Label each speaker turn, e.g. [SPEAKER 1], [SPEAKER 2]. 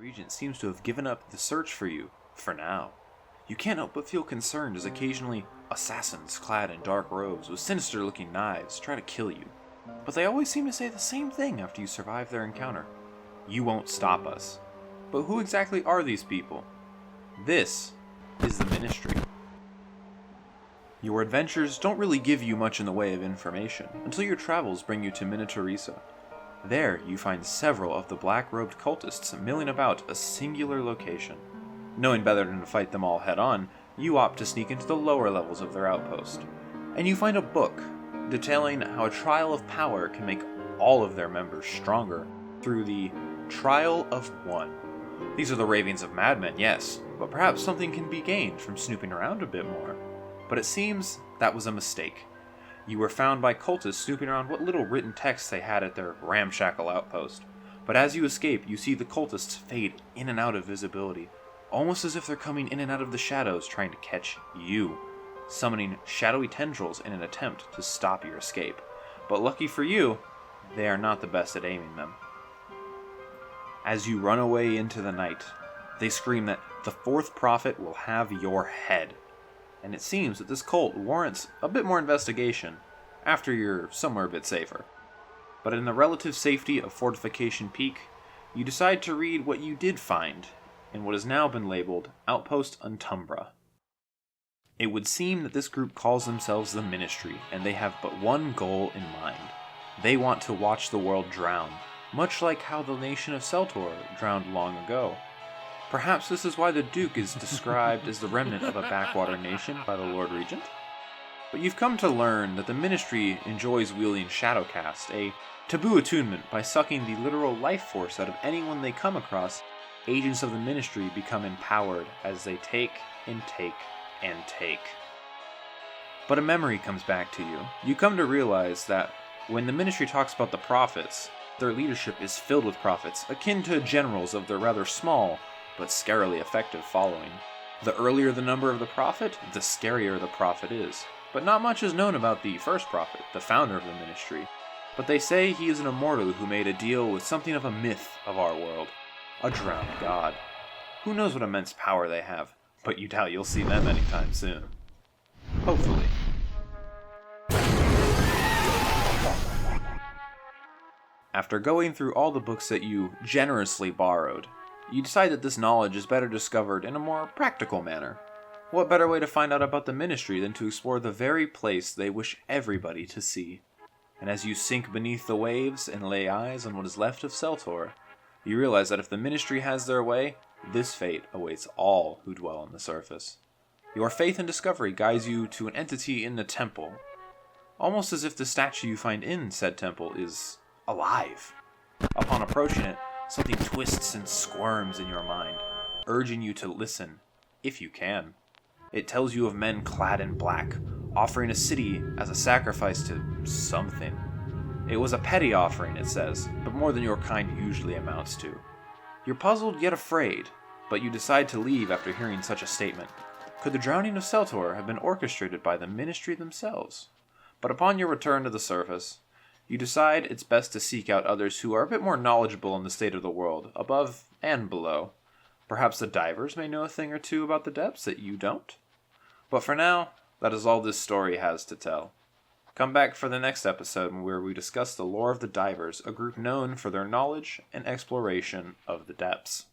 [SPEAKER 1] Regent seems to have given up the search for you, for now. You can't help but feel concerned as occasionally assassins clad in dark robes with sinister-looking knives try to kill you. But they always seem to say the same thing after you survive their encounter. You won't stop us. But who exactly are these people? This is the Ministry. Your adventures don't really give you much in the way of information until your travels bring you to Minotaurisa. There, you find several of the black-robed cultists milling about a singular location. Knowing better than to fight them all head-on, you opt to sneak into the lower levels of their outpost. And you find a book detailing how a trial of power can make all of their members stronger through the Trial of One. These are the ravings of madmen, yes, but perhaps something can be gained from snooping around a bit more. But it seems that was a mistake. You were found by cultists snooping around what little written text they had at their ramshackle outpost. But as you escape, you see the cultists fade in and out of visibility, almost as if they're coming in and out of the shadows trying to catch you, summoning shadowy tendrils in an attempt to stop your escape. But lucky for you, they are not the best at aiming them. As you run away into the night, they scream that the fourth prophet will have your head. And it seems that this cult warrants a bit more investigation after you're somewhere a bit safer. But in the relative safety of Fortification Peak, you decide to read what you did find in what has now been labeled Outpost Untumbra. It would seem that this group calls themselves the Ministry, and they have but one goal in mind. They want to watch the world drown, much like how the nation of Seltor drowned long ago. Perhaps this is why the Duke is described as the remnant of a backwater nation by the Lord Regent? But you've come to learn that the Ministry enjoys wielding Shadowcast, a taboo attunement by sucking the literal life force out of anyone they come across. Agents of the Ministry become empowered as they take and take and take. But a memory comes back to you. You come to realize that when the Ministry talks about the prophets, their leadership is filled with prophets, akin to generals of their rather small but scarily effective following. The earlier the number of the prophet, the scarier the prophet is. But not much is known about the first prophet, the founder of the Ministry. But they say he is an immortal who made a deal with something of a myth of our world. A drowned god. Who knows what immense power they have, but you doubt you'll see them anytime soon. Hopefully. After going through all the books that you generously borrowed, you decide that this knowledge is better discovered in a more practical manner. What better way to find out about the Ministry than to explore the very place they wish everybody to see? And as you sink beneath the waves and lay eyes on what is left of Seltor, you realize that if the Ministry has their way, this fate awaits all who dwell on the surface. Your faith and discovery guides you to an entity in the temple, almost as if the statue you find in said temple is alive. Upon approaching it, something twists and squirms in your mind, urging you to listen, if you can. It tells you of men clad in black, offering a city as a sacrifice to something. It was a petty offering, it says, but more than your kind usually amounts to. You're puzzled yet afraid, but you decide to leave after hearing such a statement. Could the drowning of Seltor have been orchestrated by the Ministry themselves? But upon your return to the surface, you decide it's best to seek out others who are a bit more knowledgeable in the state of the world, above and below. Perhaps the divers may know a thing or two about the depths that you don't? But for now, that is all this story has to tell. Come back for the next episode where we discuss the lore of the divers, a group known for their knowledge and exploration of the depths.